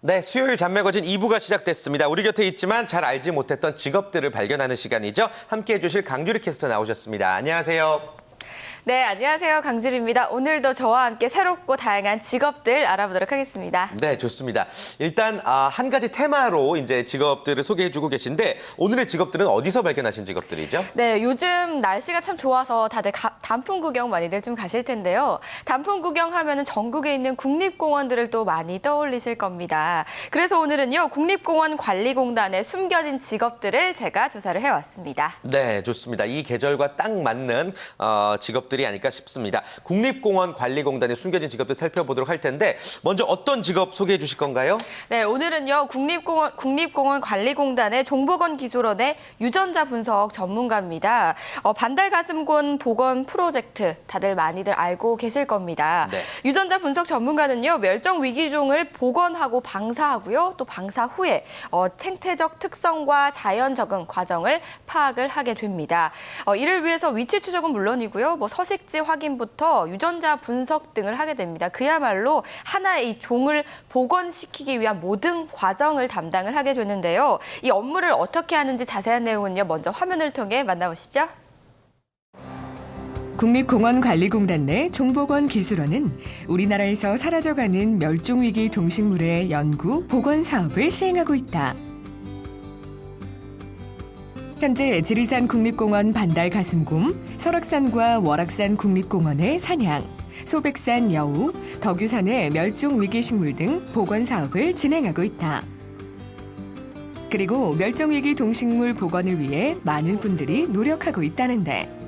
네, 수요일 잡매거진 2부가 시작됐습니다. 우리 곁에 있지만 잘 알지 못했던 직업들을 발견하는 시간이죠. 함께해 주실 강주리 캐스터 나오셨습니다. 안녕하세요. 네, 안녕하세요. 강주리입니다. 오늘도 저와 함께 새롭고 다양한 직업들 알아보도록 하겠습니다. 네, 좋습니다. 일단 한 가지 테마로 이제 직업들을 소개해 주고 계신데 오늘의 직업들은 어디서 발견하신 직업들이죠? 네, 요즘 날씨가 참 좋아서 다들 단풍 구경 많이들 좀 가실 텐데요. 단풍 구경하면은 전국에 있는 국립공원들을 또 많이 떠올리실 겁니다. 그래서 오늘은요, 국립공원관리공단의 숨겨진 직업들을 제가 조사를 해왔습니다. 네, 좋습니다. 이 계절과 딱 맞는 직업들이 아닐까 싶습니다. 국립공원관리공단의 숨겨진 직업들 살펴보도록 할 텐데 먼저 어떤 직업 소개해 주실 건가요? 네, 오늘은요, 국립공원관리공단의 종보건 기술원의 유전자 분석 전문가입니다. 반달가슴권 복원 프로젝트 다들 많이들 알고 계실 겁니다. 네. 유전자 분석 전문가는요, 멸종 위기종을 복원하고 방사하고요, 또 방사 후에 생태적 특성과 자연 적응 과정을 파악을 하게 됩니다. 이를 위해서 위치 추적은 물론이고요, 서식지 확인부터 유전자 분석 등을 하게 됩니다. 그야말로 하나의 이 종을 복원시키기 위한 모든 과정을 담당을 하게 되는데요. 이 업무를 어떻게 하는지 자세한 내용은요, 먼저 화면을 통해 만나보시죠. 국립공원관리공단 내 종보건 기술원은 우리나라에서 사라져가는 멸종위기 동식물의 연구, 복원 사업을 시행하고 있다. 현재 지리산 국립공원 반달가슴곰, 설악산과 월악산 국립공원의 사냥, 소백산 여우, 덕유산의 멸종위기식물 등 복원 사업을 진행하고 있다. 그리고 멸종위기 동식물 복원을 위해 많은 분들이 노력하고 있다는데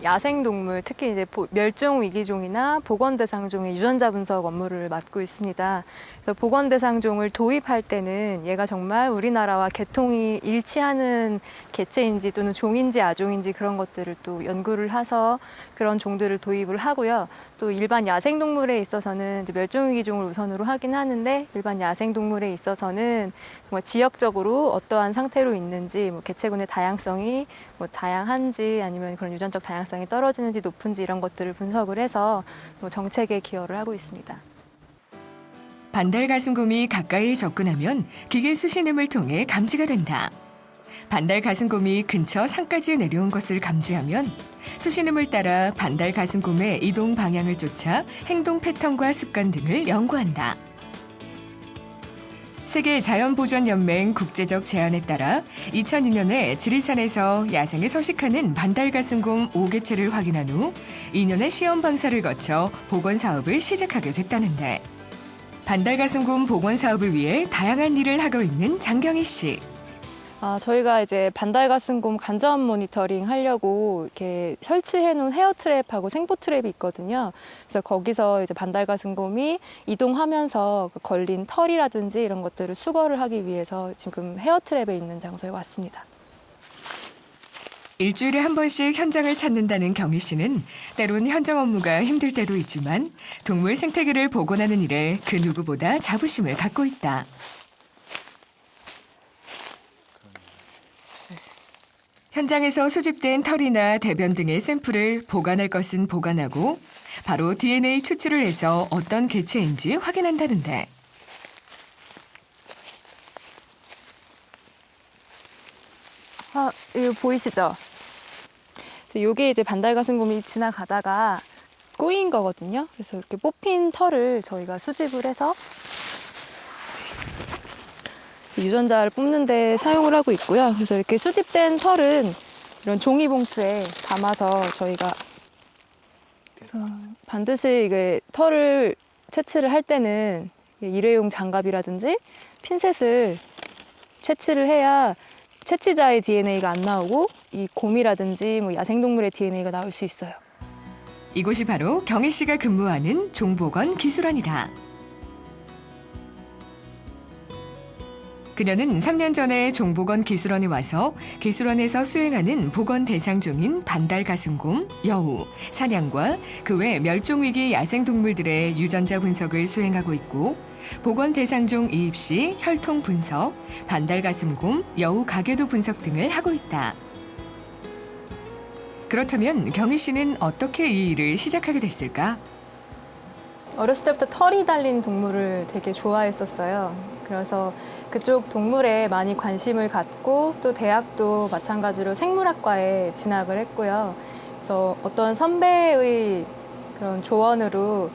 야생동물, 특히 이제 멸종위기종이나 보건대상종의 유전자 분석 업무를 맡고 있습니다. 그래서 보건대상종을 도입할 때는 얘가 정말 우리나라와 계통이 일치하는 개체인지 또는 종인지 아종인지 그런 것들을 또 연구를 해서 그런 종들을 도입을 하고요. 또 일반 야생동물에 있어서는 이제 멸종위기종을 우선으로 하긴 하는데 일반 야생동물에 있어서는 정말 지역적으로 어떠한 상태로 있는지, 개체군의 다양성이 다양한지 아니면 그런 유전적 다양성이 떨어지는지 높은지 이런 것들을 분석을 해서 정책에 기여를 하고 있습니다. 반달가슴곰이 가까이 접근하면 기계 수신음을 통해 감지가 된다. 반달가슴곰이 근처 산까지 내려온 것을 감지하면 수신음을 따라 반달가슴곰의 이동 방향을 쫓아 행동 패턴과 습관 등을 연구한다. 세계자연보전연맹 국제적 제안에 따라 2002년에 지리산에서 야생에 서식하는 반달가슴곰 5개체를 확인한 후 2년의 시험 방사를 거쳐 복원 사업을 시작하게 됐다는데 반달가슴곰 복원 사업을 위해 다양한 일을 하고 있는 장경희 씨. 저희가 이제 반달가슴곰 간접 모니터링 하려고 이렇게 설치해 놓은 헤어 트랩하고 생포 트랩이 있거든요. 그래서 거기서 이제 반달가슴곰이 이동하면서 걸린 털이라든지 이런 것들을 수거를 하기 위해서 지금 헤어 트랩에 있는 장소에 왔습니다. 일주일에 한 번씩 현장을 찾는다는 경희 씨는 때론 현장 업무가 힘들 때도 있지만 동물 생태계를 복원하는 일에 그 누구보다 자부심을 갖고 있다. 현장에서 수집된 털이나 대변 등의 샘플을 보관할 것은 보관하고 바로 DNA 추출을 해서 어떤 개체인지 확인한다는데. 이거 보이시죠? 이게 이제 반달가슴곰이 지나가다가 꼬인 거거든요. 그래서 이렇게 뽑힌 털을 저희가 수집을 해서 유전자를 뽑는 데 사용을 하고 있고요. 그래서 이렇게 수집된 털은 이런 종이봉투에 담아서 저희가 그래서 반드시 이게 털을 채취를 할 때는 일회용 장갑이라든지 핀셋을 채취를 해야 채취자의 DNA가 안 나오고 이 곰이라든지 야생동물의 DNA가 나올 수 있어요. 이곳이 바로 경희 씨가 근무하는 종보건 기술원이다. 그녀는 3년 전에 종보건 기술원에 와서 기술원에서 수행하는 보건 대상종인 반달가슴곰, 여우, 사냥과 그 외 멸종위기 야생동물들의 유전자 분석을 수행하고 있고 보건 대상종 이입 시 혈통 분석, 반달가슴곰, 여우 가계도 분석 등을 하고 있다. 그렇다면 경희 씨는 어떻게 이 일을 시작하게 됐을까? 어렸을 때부터 털이 달린 동물을 되게 좋아했었어요. 그래서 그쪽 동물에 많이 관심을 갖고 또 대학도 마찬가지로 생물학과에 진학을 했고요. 그래서 어떤 선배의 그런 조언으로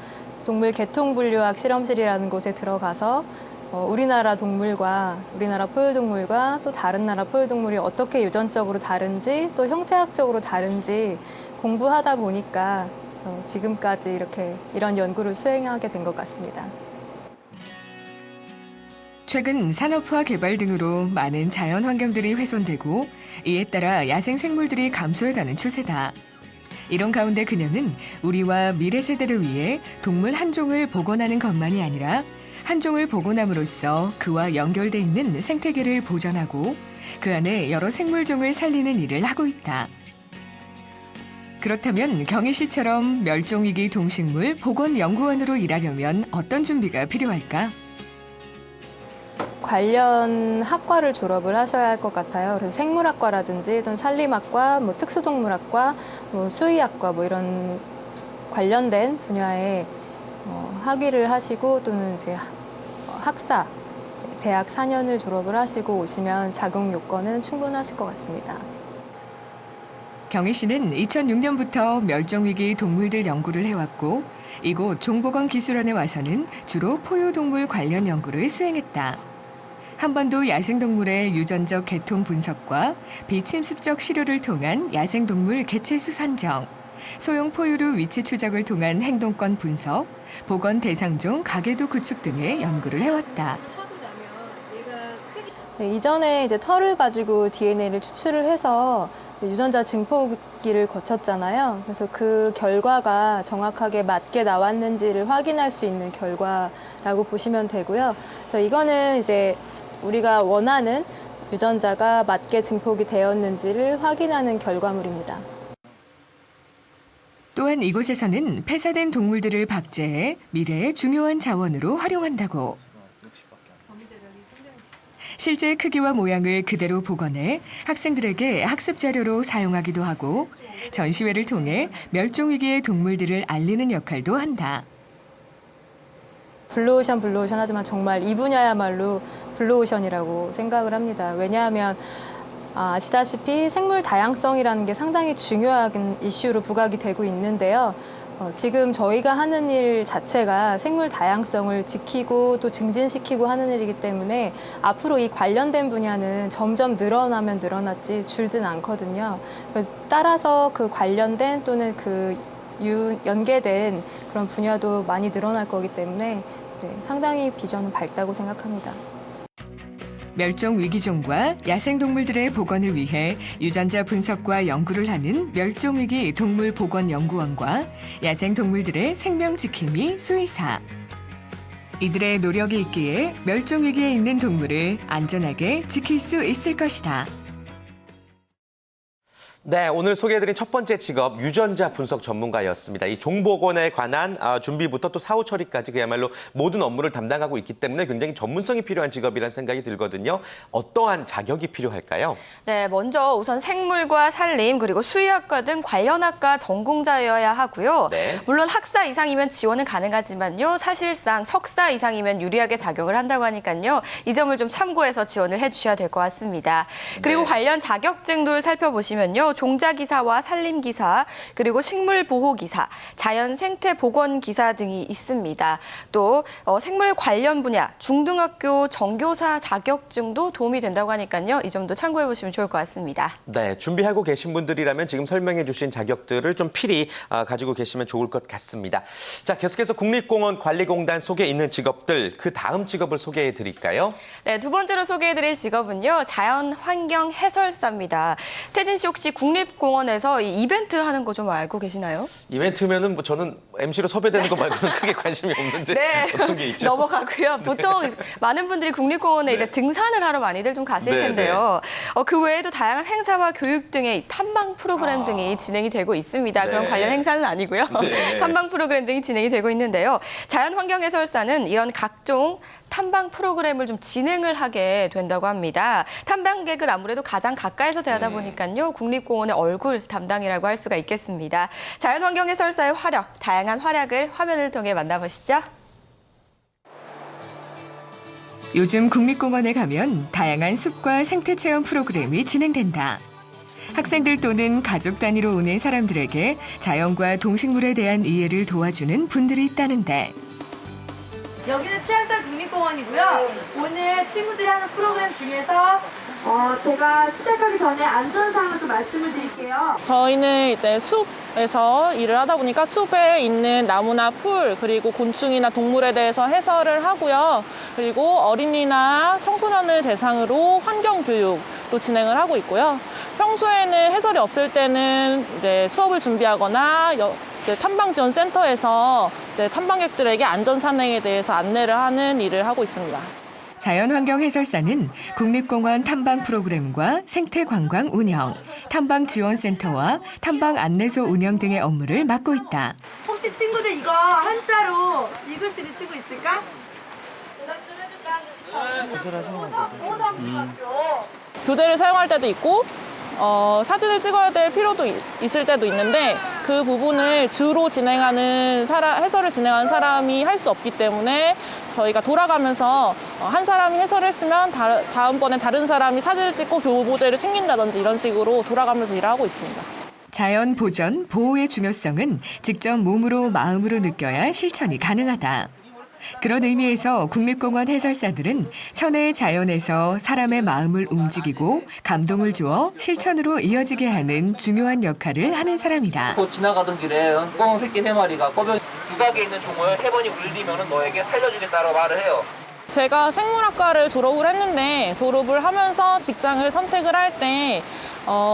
동물 개통분류학 실험실이라는 곳에 들어가서 우리나라 동물과 우리나라 포유동물과 또 다른 나라 포유동물이 어떻게 유전적으로 다른지 또 형태학적으로 다른지 공부하다 보니까 지금까지 이런 연구를 수행하게 된 것 같습니다. 최근 산업화 개발 등으로 많은 자연 환경들이 훼손되고 이에 따라 야생 생물들이 감소해가는 추세다. 이런 가운데 그녀는 우리와 미래 세대를 위해 동물 한 종을 복원하는 것만이 아니라 한 종을 복원함으로써 그와 연결돼 있는 생태계를 보존하고 그 안에 여러 생물종을 살리는 일을 하고 있다. 그렇다면 경희 씨처럼 멸종위기 동식물 복원연구원으로 일하려면 어떤 준비가 필요할까? 관련 학과를 졸업을 하셔야 할 것 같아요. 그래서 생물학과라든지 또는 산림학과, 특수동물학과, 수의학과 이런 관련된 분야에 학위를 하시고 또는 이제 학사, 대학 4년을 졸업을 하시고 오시면 자격 요건은 충분하실 것 같습니다. 경희 씨는 2006년부터 멸종위기 동물들 연구를 해왔고 이곳 종복원 기술원에 와서는 주로 포유동물 관련 연구를 수행했다. 한반도 야생동물의 유전적 개통 분석과 비침습적 시료를 통한 야생동물 개체수 산정, 소형 포유류 위치 추적을 통한 행동권 분석, 복원 대상종 가계도 구축 등의 연구를 해왔다. 네, 이전에 이제 털을 가지고 DNA를 추출을 해서 유전자 증폭기를 거쳤잖아요. 그래서 그 결과가 정확하게 맞게 나왔는지를 확인할 수 있는 결과라고 보시면 되고요. 그래서 이거는 이제 우리가 원하는 유전자가 맞게 증폭이 되었는지를 확인하는 결과물입니다. 또한 이곳에서는 폐사된 동물들을 박제해 미래의 중요한 자원으로 활용한다고. 실제 크기와 모양을 그대로 복원해 학생들에게 학습 자료로 사용하기도 하고 전시회를 통해 멸종위기의 동물들을 알리는 역할도 한다. 블루오션 하지만 정말 이 분야야말로 블루오션이라고 생각을 합니다. 왜냐하면 아시다시피 생물 다양성이라는 게 상당히 중요한 이슈로 부각이 되고 있는데요. 지금 저희가 하는 일 자체가 생물 다양성을 지키고 또 증진시키고 하는 일이기 때문에 앞으로 이 관련된 분야는 점점 늘어나면 늘어났지 줄진 않거든요. 따라서 그 관련된 또는 연계된 그런 분야도 많이 늘어날 거기 때문에 상당히 비전은 밝다고 생각합니다. 멸종 위기종과 야생동물들의 복원을 위해 유전자 분석과 연구를 하는 멸종위기 동물복원연구원과 야생동물들의 생명지킴이 수의사. 이들의 노력이 있기에 멸종위기에 있는 동물을 안전하게 지킬 수 있을 것이다. 네, 오늘 소개해드린 첫 번째 직업 유전자 분석 전문가였습니다. 이 종복원에 관한 준비부터 또 사후 처리까지 그야말로 모든 업무를 담당하고 있기 때문에 굉장히 전문성이 필요한 직업이라는 생각이 들거든요. 어떠한 자격이 필요할까요? 네, 먼저 우선 생물과 산림 그리고 수의학과 등 관련 학과 전공자여야 하고요. 네. 물론 학사 이상이면 지원은 가능하지만요. 사실상 석사 이상이면 유리하게 자격을 한다고 하니까요. 이 점을 좀 참고해서 지원을 해주셔야 될 것 같습니다. 그리고 네. 관련 자격증도 살펴보시면요. 종자기사와 산림기사, 그리고 식물보호기사, 자연생태보건기사 등이 있습니다. 또 생물 관련 분야, 중등학교 정교사 자격증도 도움이 된다고 하니까요. 이 점도 참고해 보시면 좋을 것 같습니다. 네, 준비하고 계신 분들이라면 지금 설명해 주신 자격들을 좀 필히 가지고 계시면 좋을 것 같습니다. 자, 계속해서 국립공원관리공단 속에 있는 직업들, 그 다음 직업을 소개해 드릴까요? 네, 두 번째로 소개해 드릴 직업은요. 자연환경 해설사입니다. 태진 씨 혹시 국립공원에서 이 이벤트 하는 거 좀 알고 계시나요? 이벤트면은 저는 MC로 섭외되는 거 말고는 크게 관심이 없는데 네, 어떤 게 있죠? 넘어가고요. 보통 많은 분들이 국립공원에 이제 등산을 하러 많이들 좀 가실 네, 텐데요. 그 외에도 다양한 행사와 교육 등의 탐방 프로그램 등이 진행이 되고 있습니다. 네. 그런 관련 행사는 아니고요. 네. 탐방 프로그램 등이 진행이 되고 있는데요. 자연환경 해설사는 이런 각종 탐방 프로그램을 좀 진행을 하게 된다고 합니다. 탐방객을 아무래도 가장 가까이서 대하다 보니까요. 국립공원의 얼굴 담당이라고 할 수가 있겠습니다. 자연환경 해설사의 활약, 다양한 다양한 활약을 화면을 통해 만나보시죠. 요즘 국립공원에 가면 다양한 숲과 생태 체험 프로그램이 진행된다. 학생들 또는 가족 단위로 오는 사람들에게 자연과 동식물에 대한 이해를 도와주는 분들이 있다는데 여기는 치악산 국립공원이고요. 오늘 친구들이 하는 프로그램 중에서 제가 시작하기 전에 안전사항을 좀 말씀을 드릴게요. 저희는 이제 숲에서 일을 하다 보니까 숲에 있는 나무나 풀 그리고 곤충이나 동물에 대해서 해설을 하고요. 그리고 어린이나 청소년을 대상으로 환경 교육도 진행을 하고 있고요. 평소에는 해설이 없을 때는 이제 수업을 준비하거나 이제 탐방지원센터에서 이제 탐방객들에게 안전 산행에 대해서 안내를 하는 일을 하고 있습니다. 자연환경 해설사는 국립공원 탐방 프로그램과 생태관광 운영, 탐방지원센터와 탐방 안내소 운영 등의 업무를 맡고 있다. 혹시 친구들 이거 한자로 읽을 수 있는 친구 있을까? 대답 좀 해줄까? 교재를 사용할 때도 있고 사진을 찍어야 될 필요도 있을 때도 있는데 그 부분을 주로 진행하는 해설을 진행하는 사람이 할 수 없기 때문에 저희가 돌아가면서 한 사람이 해설을 했으면 다음번에 다른 사람이 사진을 찍고 교보제를 챙긴다든지 이런 식으로 돌아가면서 일을 하고 있습니다. 자연 보전, 보호의 중요성은 직접 몸으로 마음으로 느껴야 실천이 가능하다. 그런 의미에서 국립공원 해설사들은 천혜의 자연에서 사람의 마음을 움직이고 감동을 주어 실천으로 이어지게 하는 중요한 역할을 하는 사람이다. 지나가던 길에 꽁 새끼 3마리가 꺼변 유각에 있는 종을 3번이 울리면 너에게 살려주겠다고 말을 해요. 제가 생물학과를 졸업을 했는데 졸업을 하면서 직장을 선택을 할 때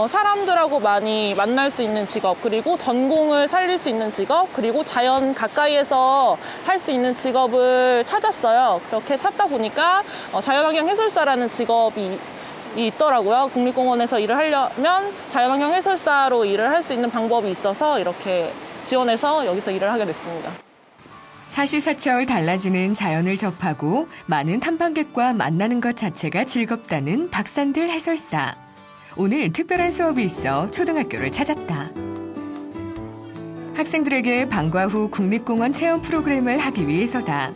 사람들하고 많이 만날 수 있는 직업, 그리고 전공을 살릴 수 있는 직업, 그리고 자연 가까이에서 할 수 있는 직업을 찾았어요. 그렇게 찾다 보니까 자연환경 해설사라는 직업이 있더라고요. 국립공원에서 일을 하려면 자연환경 해설사로 일을 할 수 있는 방법이 있어서 이렇게 지원해서 여기서 일을 하게 됐습니다. 사시사철 달라지는 자연을 접하고 많은 탐방객과 만나는 것 자체가 즐겁다는 박산들 해설사. 오늘 특별한 수업이 있어 초등학교를 찾았다. 학생들에게 방과 후 국립공원 체험 프로그램을 하기 위해서다.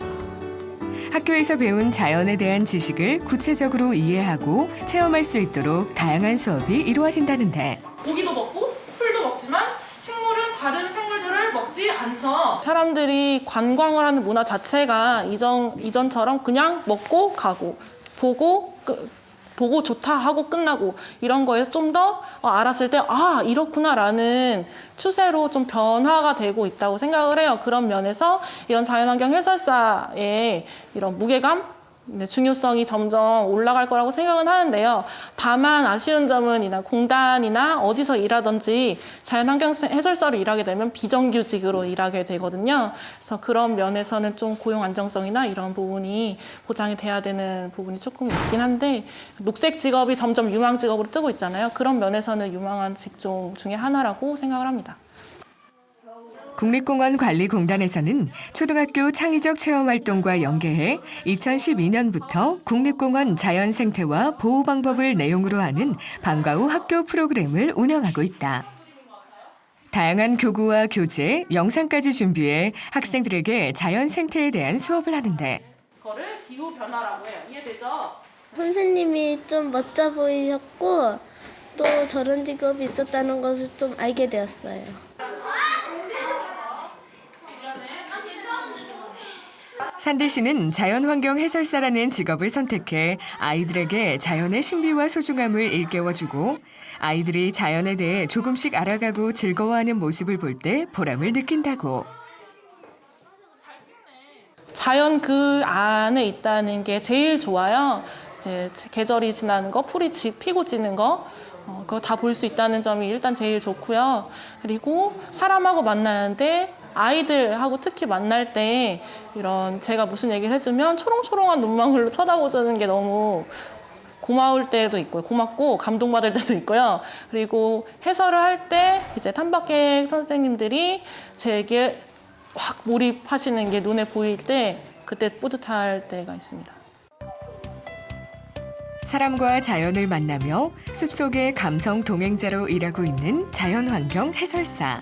학교에서 배운 자연에 대한 지식을 구체적으로 이해하고 체험할 수 있도록 다양한 수업이 이루어진다는데 고기도 먹고 풀도 먹지만 식물은 다른 생물들을 먹지 않죠. 사람들이 관광을 하는 문화 자체가 이전처럼 그냥 먹고 가고 보고 좋다 하고 끝나고 이런 거에서 좀 더 알았을 때 이렇구나라는 추세로 좀 변화가 되고 있다고 생각을 해요. 그런 면에서 이런 자연환경 해설사의 이런 무게감, 중요성이 점점 올라갈 거라고 생각은 하는데요. 다만 아쉬운 점은 공단이나 어디서 일하든지 자연환경 해설사로 일하게 되면 비정규직으로 일하게 되거든요. 그래서 그런 면에서는 좀 고용 안정성이나 이런 부분이 보장이 돼야 되는 부분이 조금 있긴 한데 녹색 직업이 점점 유망 직업으로 뜨고 있잖아요. 그런 면에서는 유망한 직종 중에 하나라고 생각을 합니다. 국립공원관리공단에서는 초등학교 창의적 체험활동과 연계해 2012년부터 국립공원 자연생태와 보호 방법을 내용으로 하는 방과 후 학교 프로그램을 운영하고 있다. 다양한 교구와 교재, 영상까지 준비해 학생들에게 자연생태에 대한 수업을 하는데 그거를 기후 변화라고 해요. 이해되죠? 선생님이 좀 멋져 보이셨고 또 저런 직업이 있었다는 것을 좀 알게 되었어요. 산들 씨는 자연환경 해설사라는 직업을 선택해 아이들에게 자연의 신비와 소중함을 일깨워주고 아이들이 자연에 대해 조금씩 알아가고 즐거워하는 모습을 볼 때 보람을 느낀다고. 자연 그 안에 있다는 게 제일 좋아요. 이제 계절이 지나는 거, 풀이 피고 지는 거, 그거 다 볼 수 있다는 점이 일단 제일 좋고요. 그리고 사람하고 만나는데 아이들하고 특히 만날 때 이런 제가 무슨 얘기를 해주면 초롱초롱한 눈망울로 쳐다보자는 게 너무 고마울 때도 있고요. 고맙고 감동받을 때도 있고요. 그리고 해설을 할 때 이제 탐방객 선생님들이 제게 확 몰입하시는 게 눈에 보일 때 그때 뿌듯할 때가 있습니다. 사람과 자연을 만나며 숲속의 감성 동행자로 일하고 있는 자연환경 해설사.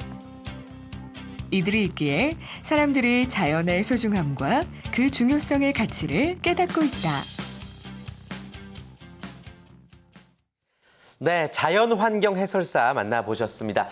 이들이 있기에 사람들이 자연의 소중함과 그 중요성의 가치를 깨닫고 있다. 네, 자연환경 해설사 만나보셨습니다.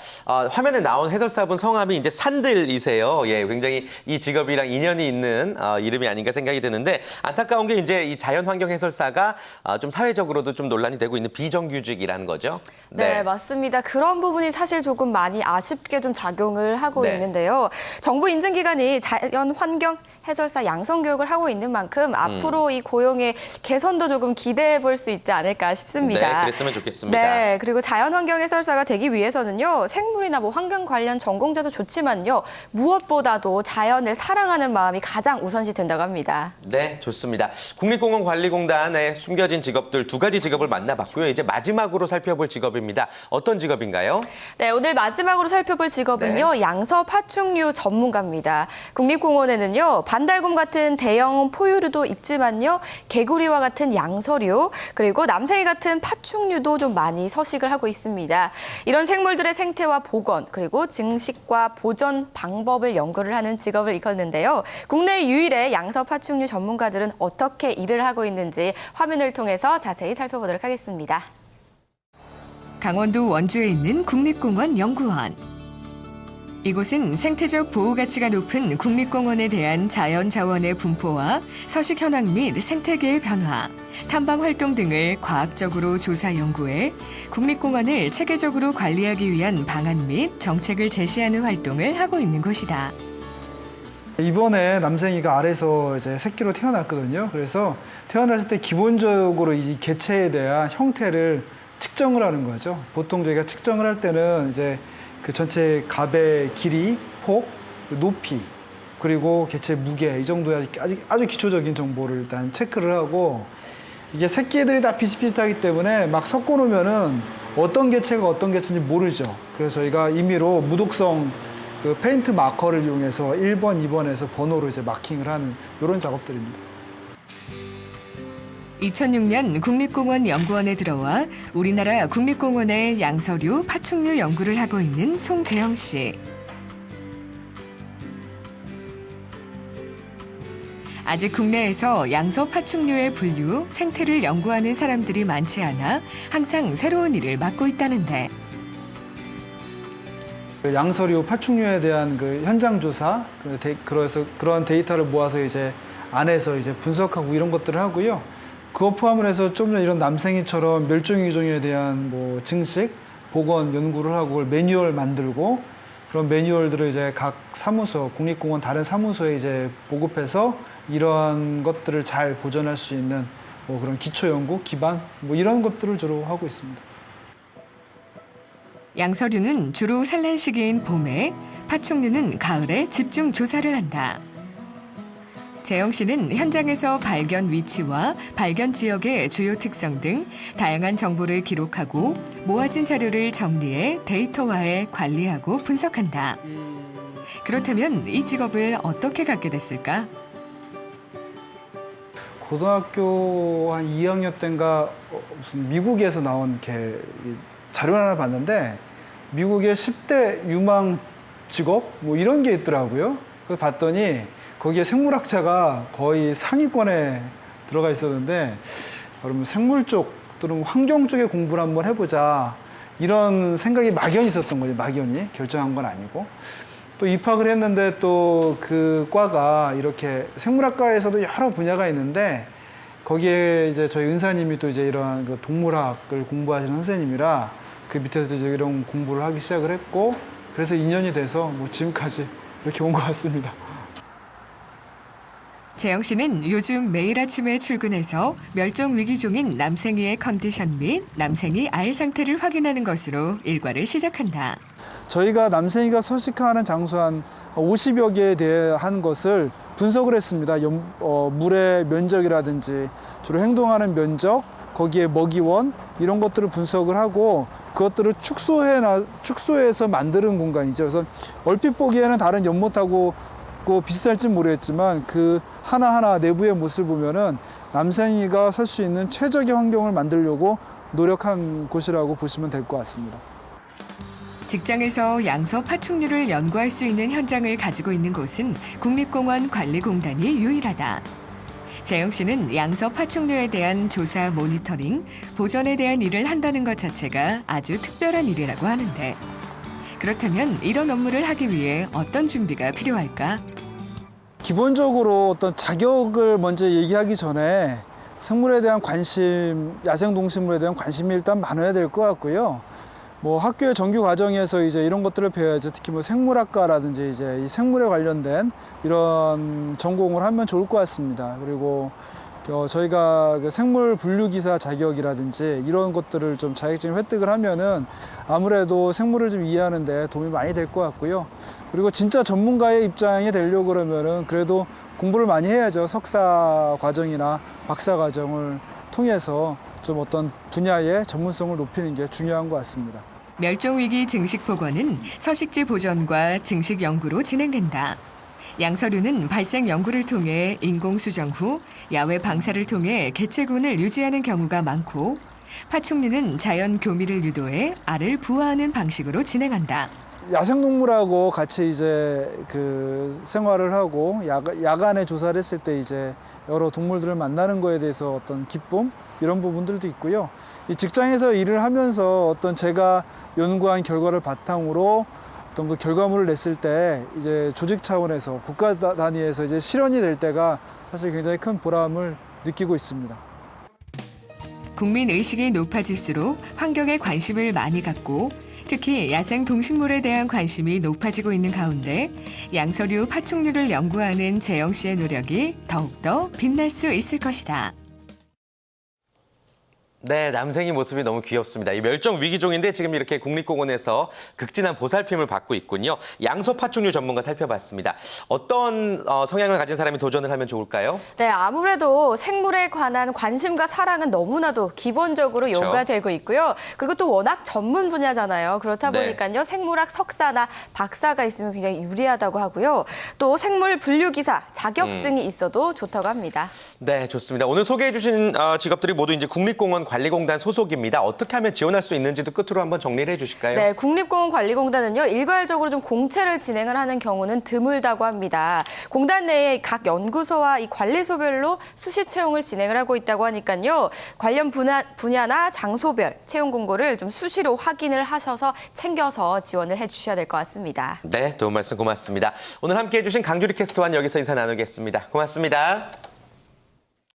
화면에 나온 해설사분 성함이 이제 산들이세요. 예, 굉장히 이 직업이랑 인연이 있는 이름이 아닌가 생각이 드는데 안타까운 게 이제 이 자연환경 해설사가 좀 사회적으로도 좀 논란이 되고 있는 비정규직이라는 거죠. 네, 맞습니다. 그런 부분이 사실 조금 많이 아쉽게 좀 작용을 하고 네. 있는데요. 정부 인증기관이 자연환경 해설사 양성교육을 하고 있는 만큼 앞으로 이 고용의 개선도 조금 기대해 볼 수 있지 않을까 싶습니다. 네, 그랬으면 좋겠습니다. 네, 그리고 자연환경 해설사가 되기 위해서는요, 생물이나 뭐 환경 관련 전공자도 좋지만요, 무엇보다도 자연을 사랑하는 마음이 가장 우선시 된다고 합니다. 네, 좋습니다. 국립공원관리공단에 숨겨진 직업들 2가지 직업을 만나봤고요. 이제 마지막으로 살펴볼 직업입니다. 어떤 직업인가요? 네, 오늘 마지막으로 살펴볼 직업은요, 양서 파충류 전문가입니다. 국립공원에는요, 반달곰 같은 대형 포유류도 있지만요, 개구리와 같은 양서류, 그리고 남생이 같은 파충류도 좀 많이 서식을 하고 있습니다. 이런 생물들의 생태와 복원, 그리고 증식과 보존 방법을 연구를 하는 직업을 일컫는데요. 국내 유일의 양서 파충류 전문가들은 어떻게 일을 하고 있는지 화면을 통해서 자세히 살펴보도록 하겠습니다. 강원도 원주에 있는 국립공원 연구원. 이곳은 생태적 보호 가치가 높은 국립공원에 대한 자연 자원의 분포와 서식 현황 및 생태계의 변화, 탐방 활동 등을 과학적으로 조사 연구해 국립공원을 체계적으로 관리하기 위한 방안 및 정책을 제시하는 활동을 하고 있는 곳이다. 이번에 남생이가 알에서 이제 새끼로 태어났거든요. 그래서 태어났을 때 기본적으로 이 개체에 대한 형태를 측정을 하는 거죠. 보통 저희가 측정을 할 때는 이제 그 전체 갑의 길이, 폭, 높이, 그리고 개체 무게 이 정도의 아주 기초적인 정보를 일단 체크를 하고 이게 새끼들이 다 비슷비슷하기 때문에 막 섞어 놓으면은 어떤 개체가 어떤 개체인지 모르죠. 그래서 저희가 임의로 무독성 그 페인트 마커를 이용해서 1번, 2번에서 번호로 이제 마킹을 하는 이런 작업들입니다. 2006년 국립공원 연구원에 들어와 우리나라 국립공원의 양서류, 파충류 연구를 하고 있는 송재영 씨. 아직 국내에서 양서 파충류의 분류, 생태를 연구하는 사람들이 많지 않아 항상 새로운 일을 맡고 있다는데. 양서류, 파충류에 대한 그 현장 조사, 그래서 그런 데이터를 모아서 이제 안에서 이제 분석하고 이런 것들을 하고요. 그거 포함을 해서 좀 전에 이런 남생이처럼 멸종위기종에 대한 뭐 증식, 복원 연구를 하고 그걸 매뉴얼 만들고 그런 매뉴얼들을 이제 각 사무소, 국립공원 다른 사무소에 이제 보급해서 이러한 것들을 잘 보존할 수 있는 뭐 그런 기초 연구 기반 뭐 이런 것들을 주로 하고 있습니다. 양서류는 주로 산란 시기인 봄에, 파충류는 가을에 집중 조사를 한다. 재영 씨는 현장에서 발견 위치와 발견 지역의 주요 특성 등 다양한 정보를 기록하고 모아진 자료를 정리해 데이터화해 관리하고 분석한다. 그렇다면 이 직업을 어떻게 갖게 됐을까? 고등학교 한 2학년 때인가 무슨 미국에서 나온 이렇게 자료를 하나 봤는데 미국의 10대 유망 직업 뭐 이런 게 있더라고요. 그래서 봤더니 거기에 생물학자가 거의 상위권에 들어가 있었는데 그러면 생물 쪽 또는 환경 쪽의 공부를 한번 해보자 이런 생각이 막연히 있었던 거죠. 막연히 결정한 건 아니고 또 입학을 했는데 또 그 과가 이렇게 생물학과에서도 여러 분야가 있는데 거기에 이제 저희 은사님이 또 이제 이러한 그 동물학을 공부하시는 선생님이라 그 밑에서 이제 이런 공부를 하기 시작을 했고 그래서 인연이 돼서 뭐 지금까지 이렇게 온 것 같습니다. 재영 씨는 요즘 매일 아침에 출근해서 멸종 위기종인 남생이의 컨디션 및 남생이 알 상태를 확인하는 것으로 일과를 시작한다. 저희가 남생이가 서식하는 장소 한 50여 개에 대한 것을 분석을 했습니다. 물의 면적이라든지 주로 행동하는 면적, 거기에 먹이원 이런 것들을 분석을 하고 그것들을 축소해서 만드는 공간이죠. 그래서 얼핏 보기에는 다른 연못하고 비슷할지 모르겠지만 그 하나하나 내부의 모습을 보면은 남생이가 살 수 있는 최적의 환경을 만들려고 노력한 곳이라고 보시면 될 것 같습니다. 직장에서 양서 파충류를 연구할 수 있는 현장을 가지고 있는 곳은 국립공원 관리공단이 유일하다. 재영 씨는 양서 파충류에 대한 조사, 모니터링, 보전에 대한 일을 한다는 것 자체가 아주 특별한 일이라고 하는데, 그렇다면 이런 업무를 하기 위해 어떤 준비가 필요할까? 기본적으로 어떤 자격을 먼저 얘기하기 전에 생물에 대한 관심, 야생동식물에 대한 관심이 일단 많아야 될 것 같고요. 뭐 학교의 정규 과정에서 이제 이런 것들을 배워야죠. 특히 뭐 생물학과라든지 이제 이 생물에 관련된 이런 전공을 하면 좋을 것 같습니다. 그리고 저희가 그 생물 분류 기사 자격이라든지 이런 것들을 좀 자격증 획득을 하면은 아무래도 생물을 좀 이해하는 데 도움이 많이 될 것 같고요. 그리고 진짜 전문가의 입장이 되려고 그러면은 그래도 공부를 많이 해야죠. 석사 과정이나 박사 과정을 통해서 좀 어떤 분야의 전문성을 높이는 게 중요한 것 같습니다. 멸종위기 증식 복원은 서식지 보전과 증식 연구로 진행된다. 양서류는 발생 연구를 통해 인공 수정 후 야외 방사를 통해 개체군을 유지하는 경우가 많고, 파충류는 자연 교미를 유도해 알을 부화하는 방식으로 진행한다. 야생동물하고 같이 이제 그 생활을 하고 야간에 조사를 했을 때 이제 여러 동물들을 만나는 거에 대해서 어떤 기쁨 이런 부분들도 있고요. 이 직장에서 일을 하면서 어떤 제가 연구한 결과를 바탕으로 어떤 그 결과물을 냈을 때 이제 조직 차원에서 국가 단위에서 이제 실현이 될 때가 사실 굉장히 큰 보람을 느끼고 있습니다. 국민 의식이 높아질수록 환경에 관심을 많이 갖고, 특히 야생 동식물에 대한 관심이 높아지고 있는 가운데 양서류 파충류를 연구하는 재영 씨의 노력이 더욱더 빛날 수 있을 것이다. 네, 남생이 모습이 너무 귀엽습니다. 이 멸종 위기종인데 지금 이렇게 국립공원에서 극진한 보살핌을 받고 있군요. 양서 파충류 전문가 살펴봤습니다. 어떤 성향을 가진 사람이 도전을 하면 좋을까요? 네, 아무래도 생물에 관한 관심과 사랑은 너무나도 기본적으로 그렇죠. 요구가 되고 있고요. 그리고 또 워낙 전문 분야잖아요. 그렇다 네. 보니까요, 생물학 석사나 박사가 있으면 굉장히 유리하다고 하고요. 또 생물 분류 기사 자격증이 있어도 좋다고 합니다. 네, 좋습니다. 오늘 소개해 주신 직업들이 모두 이제 국립공원 관리공단 소속입니다. 어떻게 하면 지원할 수 있는지도 끝으로 한번 정리를 해주실까요? 네, 국립공원관리공단은요, 일괄적으로 좀 공채를 진행을 하는 경우는 드물다고 합니다. 공단 내에 각 연구소와 이 관리소별로 수시 채용을 진행을 하고 있다고 하니까요, 관련 분야나 장소별 채용 공고를 좀 수시로 확인을 하셔서 챙겨서 지원을 해주셔야 될 것 같습니다. 네, 도움 말씀 고맙습니다. 오늘 함께해 주신 강주리 캐스터와는 여기서 인사 나누겠습니다. 고맙습니다.